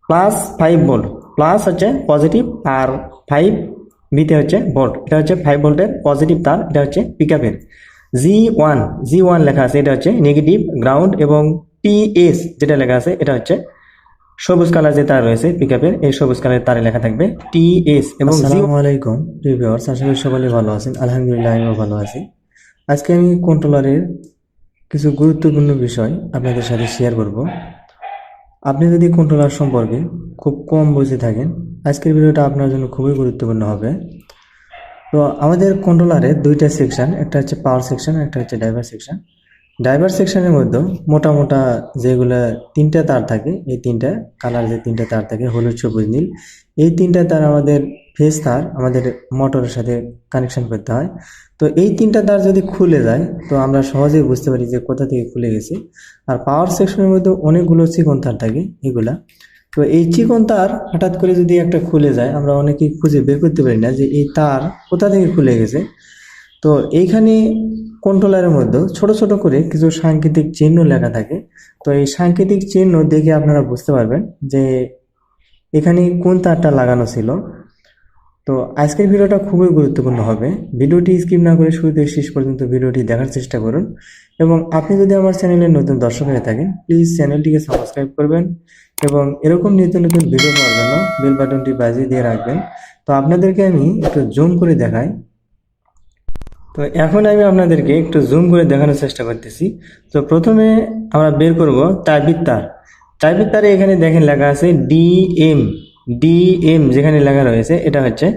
+5 volt, plus হচ্ছে positive আর 5 বিতে হচ্ছে ভোল্ট, এটা হচ্ছে 5 ভোল্টের পজিটিভ তার, এটা হচ্ছে পিকআপের। জি ওয়ান লেখা আছে, এটা হচ্ছে নেগেটিভ গ্রাউন্ড, এবং টিএস যেটা লেখা আছে এটা হচ্ছে সবুজ কালার যে তার রয়েছে পিকআপের, এই সবুজ কালারের তারে লেখা থাকবে টিএস। এবং আসসালামু আলাইকুম ভিউয়ার্স, আশা করি সকলে ভালো আছেন। আলহামদুলিল্লাহ আমিও ভালো আছি। আজকে আমি কন্ট্রোলারের কিছু গুরুত্বপূর্ণ বিষয় আপনাদের সাথে শেয়ার করব। আপনি যদি কন্ট্রোলার সম্পর্কে খুব কম বুঝে থাকেন, আজকের ভিডিওটা আপনার জন্য খুবই গুরুত্বপূর্ণ হবে। তো আমাদের কন্ট্রোলারে দুইটা সেকশন, একটা হচ্ছে পাওয়ার সেকশন, একটা হচ্ছে ড্রাইভার সেকশন। ড্রাইভার সেকশনের মধ্যে মোটা মোটা যেগুলো তিনটা তার থাকে, এই তিনটা কালার যে তিনটা তার থাকে, হলুদ সবুজ নীল, এই তিনটা তার আমাদের ফেজ তার আমাদের মোটরের সাথে কানেকশন করতে হয়। তো এই তিনটা তার যদি খুলে যায় তো আমরা সহজেই বুঝতে পারি যে কোথা থেকে খুলে গেছে। আর পাওয়ার সেকশনের মধ্যে অনেকগুলো চিকন তার থাকে এগুলা। তো এই চিকন তার হঠাৎ করে যদি একটা খুলে যায়, আমরা অনেকেই খুঁজে বের করতে পারি না যে এই তার কোথা থেকে খুলে গেছে। তো এইখানে কন্ট্রোলারের মধ্যে ছোট ছোট করে কিছু সাংকেতিক চিহ্ন লেখা থাকে। তো এই সাংকেতিক চিহ্ন দেখে আপনারা বুঝতে পারবেন যে এখানে কোন তারটা লাগানো ছিল। তো আজকের ভিডিওটা খুবই গুরুত্বপূর্ণ হবে। ভিডিওটি স্কিপ না করে শুরু থেকে শেষ পর্যন্ত ভিডিওটি দেখার চেষ্টা করুন। এবং আপনি যদি আমার চ্যানেলের নতুন দর্শক হয়ে থাকেন, প্লিজ চ্যানেলটিকে সাবস্ক্রাইব করবেন এবং এরকম নিত্য নতুন ভিডিও পাওয়ার জন্য বেল বাটনটি বাজিয়ে দিয়ে রাখবেন। তো আপনাদেরকে আমি একটু জুম করে দেখাই। তো এখন আমি আপনাদেরকে একটু জুম করে দেখানোর চেষ্টা করতেছি। তো প্রথমে আমরা বের করব চাবির তার। চাবির তারে এখানে দেখেন লেখা আছে ডিএম, যেখানে লেখা রয়েছে এটা হচ্ছে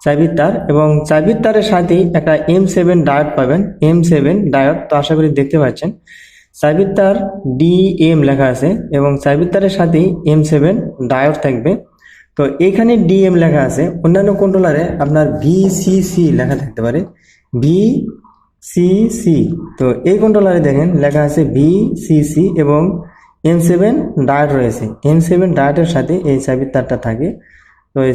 চাবির তার। এবং চাবির তারের সাথেই একটা M7 ডায়োড পাবেন, M7 ডায়োড। তো আশা করি দেখতে পাচ্ছেন চাবির তার ডিএম লেখা আছে এবং চাবির তারের সাথেই M7 ডায়োড থাকবে। তো এখানে ডিএম লেখা আছে, অন্যান্য কন্ট্রোলারে আপনার ভিসিসি লেখা থাকতে পারে, ভিসিসি। তো এই কন্ট্রোলারে দেখেন লেখা আছে ভিসিসি এবং M7 ডায়োড রয়েছে। M7 ডায়োডের সাথে এই চাবির তারটা থাকে। তো এই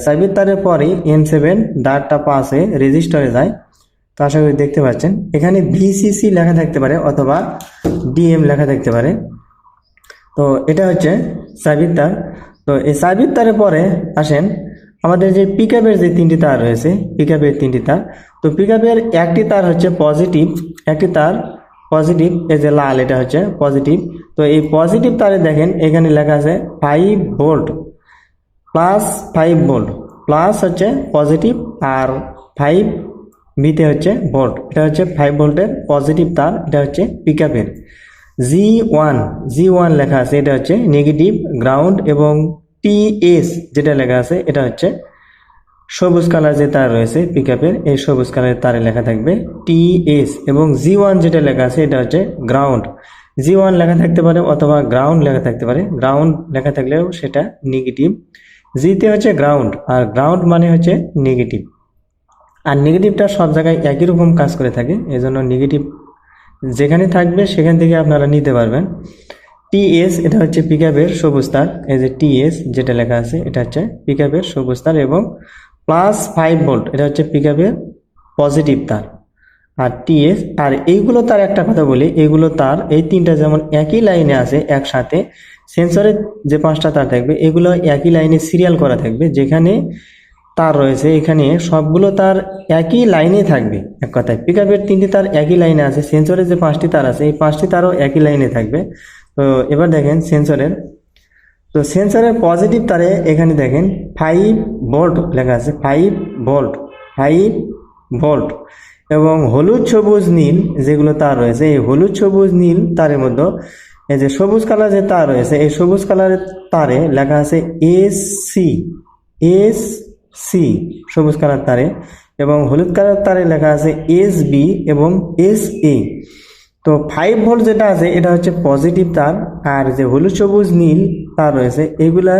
চাবির তারের পরেই M7 ডায়োডটা পাস হয়ে রেজিস্টারে যায়। তো আশা করি দেখতে পাচ্ছেন এখানে ভিসিসি লেখা থাকতে পারে অথবা ডিএম লেখা থাকতে পারে। তো এটা হচ্ছে চাবির তার। তো এই চাবির তারের পরে আসেন আমাদের যে পিকআপের যে তিনটি তার রয়েছে, পিকআপের তিনটি তার। তো পিকআপের একটি তার হচ্ছে পজিটিভ, একটি তার পজিটিভ, এই যে লাল এটা হচ্ছে পজিটিভ। তো এই পজিটিভ তারে দেখেন এখানে লেখা আছে 5 ভোল্ট, +5 ভোল্ট, প্লাস হচ্ছে পজিটিভ আর 5 বিতে হচ্ছে ভোল্ট, এটা হচ্ছে 5 ভোল্টের পজিটিভ তার, এটা হচ্ছে পিকআপের। জি ওয়ান লেখা আছে, এটা হচ্ছে নেগেটিভ গ্রাউন্ড, এবং টিএস যেটা লেখা আছে এটা হচ্ছে সবুজ কালার যে তার রয়েছে পিকআপের, এই সবুজ কালারের তারে লেখা থাকবে টিএস। এবং জি1 যেটা লেখা আছে এটা হচ্ছে গ্রাউন্ড। জি1 লেখা থাকতে পারে অথবা গ্রাউন্ড লেখা থাকতে পারে, গ্রাউন্ড লেখা থাকলেও সেটা নেগেটিভ। জিতে হচ্ছে গ্রাউন্ড, আর গ্রাউন্ড মানে হচ্ছে নেগেটিভ। আর নেগেটিভটা সব জায়গায় একই রকম কাজ করে থাকে, এজন্য নেগেটিভ যেখানে থাকবে সেখান থেকে আপনারা নিতে পারবেন। টিএস এটা হচ্ছে পিকআপের সবুজ তার, এই যে টিএস যেটা লেখা আছে এটা হচ্ছে পিকআপের সবুজ তার, এবং +5 ভোল্ট এটা হচ্ছে পিকআপের পজিটিভ তার। আর টিএস আর এইগুলো তার একটা কথা বলি, এইগুলো তার এই তিনটা যেমন একই লাইনে আছে একসাথে, সেন্সরের যে 5টা তার থাকবে এগুলো একই লাইনে সিরিয়াল করা থাকবে। যেখানে তার রয়েছে এখানে সবগুলো তার একই লাইনে থাকবে। এক কথায় পিকআপের তিনটি তার একই লাইনে আছে, সেন্সরের যে 5টি তার আছে এই 5টি তারও একই লাইনে থাকবে। তো এবার দেখেন সেন্সরের, তো সেন্সরের পজিটিভ তারে এখানে দেখেন 5 ভোল্ট লেখা আছে, 5 ভোল্ট। এবং হলুদ সবুজ নীল যেগুলো তার রয়েছে, এই হলুদ সবুজ নীল তারের মধ্যে এই যে সবুজ কালার যে তার রয়েছে, এই সবুজ কালারের তারে লেখা আছে এসসি সবুজ কালার তারে, এবং হলুদ কালার তারে লেখা আছে এসবি এবং এসএ। তো 5 ভোল্ট যেটা আছে এটা হচ্ছে পজিটিভ তার, আর যে হলুদ সবুজ নীল তার রয়েছে এগুলা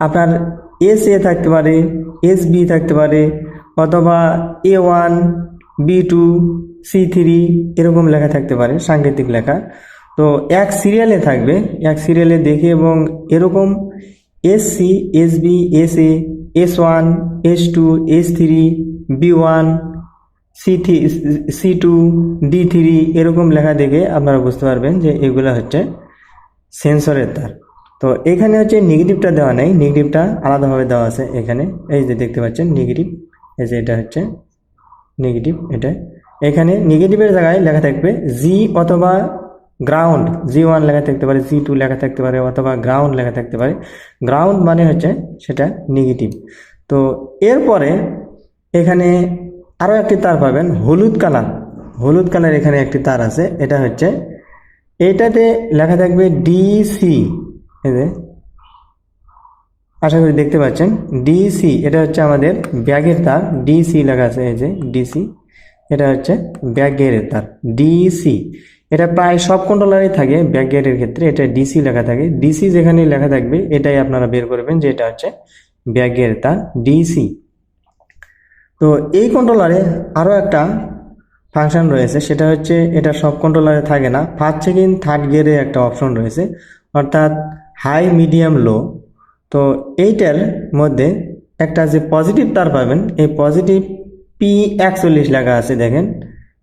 আপনার এসএ থাকতে পারে, এসবি থাকতে পারে, অথবা A1 B2 C3 এরকম লেখা থাকতে পারে, সাংকেতিক লেখা। তো এক সিরিয়ালে থাকবে, এক সিরিয়ালে দেখে, এবং এরকম SC SB SA S1 S2 S3 B1 C2 D3 এরকম লেখা দেখে আপনারা বুঝতে পারবেন যে এগুলো হচ্ছে সেন্সরের তার। তো তো এখানে হচ্ছে নেগেটিভটা দেওয়া নেই, নেগেটিভটা আলাদাভাবে দেওয়া আছে এখানে। এই যে দেখতে পাচ্ছেন নেগেটিভ, এই যে এটা হচ্ছে নেগেটিভ। এটা এখানে নেগেটিভের জায়গায় লেখা থাকবে জি অথবা গ্রাউন্ড, G1 লেখা থাকতে পারে, G2 লেখা থাকতে পারে, অথবা গ্রাউন্ড লেখা থাকতে পারে। গ্রাউন্ড মানে হচ্ছে সেটা নেগেটিভ। তো এরপরে এখানে আরও একটি তার পাবেন হলুদ কালার, হলুদ কালার এখানে একটি তার আছে, এটা হচ্ছে এটাতে লেখা থাকবে ডিসি। এই যে আশা করি দেখতে পাচ্ছেন ডিসি, এটা হচ্ছে আমাদের ব্যাগের তার, ডিসি লেখা আছে, এই যে ডিসি, এটা হচ্ছে ব্যাগের তার ডিসি। এটা প্রায় সব কন্ট্রোলারেই থাকে, ব্যাক গিয়ারের ক্ষেত্রে এটা ডিসি লেখা থাকে। ডিসি যেখানে লেখা থাকবে এটাই আপনারা বের করবেন যে এটা হচ্ছে ব্যাক গিয়ারের তার ডিসি। তো এই কন্ট্রোলারে আরও একটা ফাংশন রয়েছে, সেটা হচ্ছে এটা সব কন্ট্রোলারে থাকে না, ফার্স্ট সেকেন্ড থার্ড গিয়ারে একটা অপশন রয়েছে, অর্থাৎ হাই মিডিয়াম লো। তো এইটার মধ্যে একটা যে পজিটিভ তার পাবেন, এই পজিটিভ P41 লেখা আছে, দেখেন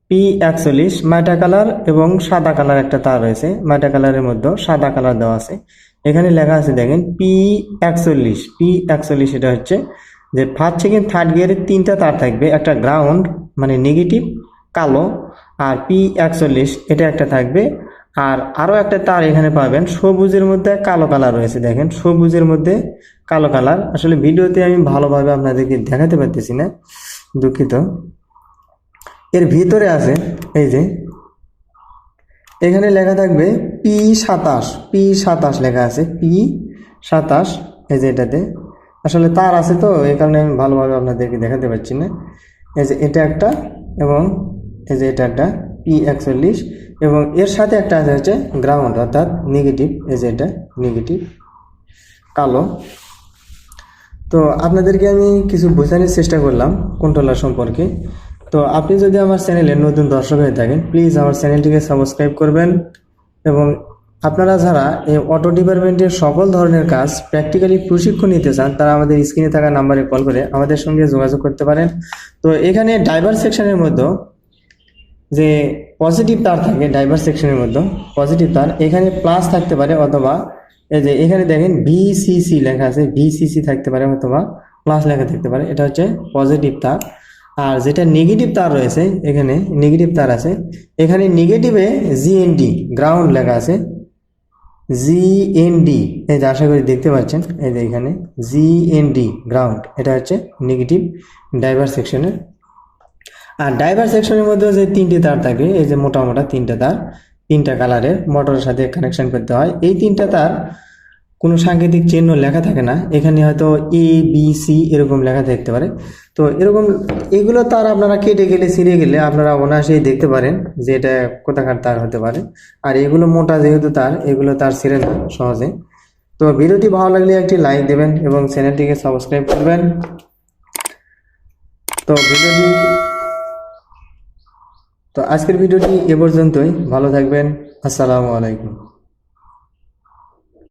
P41 মাটা কালার এবং সাদা কালার একটা তার রয়েছে, মাটা কালারের মধ্যে সাদা কালার দেওয়া আছে। এখানে লেখা আছে দেখেন P41, এটা হচ্ছে যে ফার্স্ট সেকেন্ড থার্ড গিয়ারের তিনটা তার থাকবে, একটা গ্রাউন্ড মানে নেগেটিভ কালো, আর P41 এটা একটা থাকবে। আর আরও একটা তার এখানে পাবেন সবুজের মধ্যে কালো কালার রয়েছে, দেখেন সবুজের মধ্যে কালো কালার। আসলে ভিডিওতে আমি ভালোভাবে আপনাদেরকে দেখাতে পারতেছি না, দুঃখিত। এর ভিতরে আছে এই যে এখানে লেখা থাকবে P27 লেখা আছে, P27, এই যে এটাতে আসলে তার আছে, তো এই কারণে আমি ভালোভাবে আপনাদেরকে দেখাতে পারছি না। এই যে এটা একটা এবং এই যে এটা একটা P41, এবং এর সাথে একটা আছে হচ্ছে গ্রাউন্ড অর্থাৎ নেগেটিভ, এই যে এটা নেগেটিভ কালো। তো আপনাদেরকে আমি কিছু বোঝানোর চেষ্টা করলাম কন্ট্রোলার সম্পর্কে। তো আপনি যদি আমার চ্যানেলে নতুন দর্শক হয়ে থাকেন, প্লিজ আমার চ্যানেলটিকে সাবস্ক্রাইব করবেন, এবং আপনারা যারা এই অটো ডিপার্টমেন্টের সকল ধরনের কাজ প্র্যাকটিক্যালি প্রশিক্ষণ নিতে চান, তারা আমাদের স্ক্রিনে থাকা নাম্বারে কল করে আমাদের সঙ্গে যোগাযোগ করতে পারেন। তো এখানে ড্রাইভার সেকশনের মধ্যে যে পজিটিভ তার থাকে, ড্রাইভার সেকশনের মধ্যে পজিটিভ তার এখানে প্লাস থাকতে পারে, অথবা এই যে এখানে দেখেন ভিসিসি লেখা আছে, ভিসিসি থাকতে পারে অথবা প্লাস লেখা থাকতে পারে, এটা হচ্ছে পজিটিভ তার। আর যেটা নেগেটিভ তার রয়েছে, এখানে নেগেটিভ তার আছে, এখানে নেগেটিভে জিএনডি গ্রাউন্ড লেখা আছে, জিএনডি, এই যে আশা করি দেখতে পাচ্ছেন, এই যে এখানে জিএনডি গ্রাউন্ড, এটা হচ্ছে নেগেটিভ ড্রাইভার সেকশনের। আর ড্রাইভার সেকশনের মধ্যে যে তিনটি তার থাকে, এই যে মোটা মোটা তিনটা তার, তিনটা কালারের মোটরের সাথে কানেকশন করতে হয়। এই তিনটা তার কোনো সাংকেতিক চিহ্ন লেখা থাকে না, এখানে হয়তো ABC এরকম লেখা থাকতে পারে। তো এরকম এগুলো তার আপনারা কেটে গেলে ছিঁড়ে গেলে আপনারা অনায়াসেই দেখতে পারেন যে এটা কোথাকার তার হতে পারে। আর এগুলো মোটা যেহেতু তার, এগুলো তার ছিঁড়ে না সহজে। তো ভিডিওটি ভালো লাগলে একটি লাইক দেবেন এবং চ্যানেলটিকে সাবস্ক্রাইব করবেন। তো আজকের ভিডিওটি এ পর্যন্তই, ভালো থাকবেন, আসসালামু আলাইকুম।